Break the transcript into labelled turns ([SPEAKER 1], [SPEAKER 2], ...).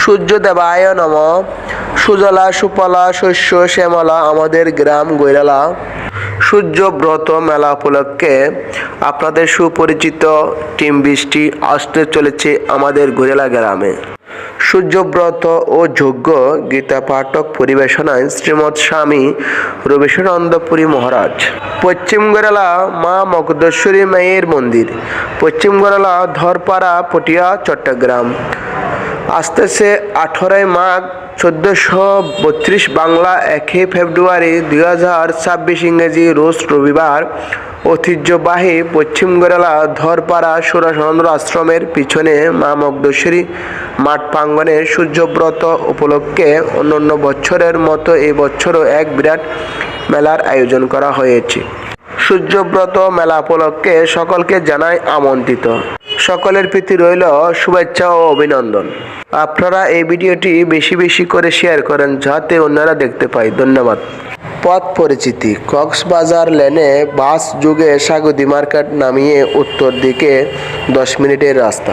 [SPEAKER 1] সূর্যদেবায় নমঃ। সুজলা সুফলা শস্য শ্যামলা আমাদের গ্রাম গৈরালা। সূর্যব্রত মেলা উপলক্ষে আপনাদের সুপরিচিত টিম বৃষ্টি আসতে চলেছে আমাদের গৈরালা গ্রামে। সূর্যব্রত ও যজ্ঞ গীতা পাঠক পরিবেশনায় শ্রীমৎ স্বামী রবিশানন্দপুরী মহারাজ। পশ্চিম গৈরালা মা মগধেশ্বরী মায়ের মন্দির, পশ্চিম গৈরালা ধরপাড়া পটিয়া চট্টগ্রাম। আসতেছে 18 মাঘ 1432 বাংলা 1 ফেব্রুয়ারি 2026 ইংরেজি রোজ রবিবার। ঐতিহ্যবাহী পশ্চিম গৈরালা ধরপাড়া সুরাচন্দ্র আশ্রমের পিছনে মা মগধেশ্বরী মাঠ প্রাঙ্গণে সূর্যব্রত উপলক্ষে অন্যান্য বছরের মতো এই বছরও এক বিরাট মেলার আয়োজন করা হয়েছে। সূর্যব্রত মেলা উপলক্ষে সকলকে জানাই আমন্ত্রিত। সকলের প্রতি রইল শুভেচ্ছা ও অভিনন্দন। আপনারা এই ভিডিওটি বেশি বেশি করে শেয়ার করেন যাতে অন্যরা দেখতে পায়। ধন্যবাদ। পথ পরিচিতি: কক্সবাজার লেনে বাস যোগে স্বাগতি মার্কেট নামিয়ে উত্তর দিকে 10 মিনিটের রাস্তা।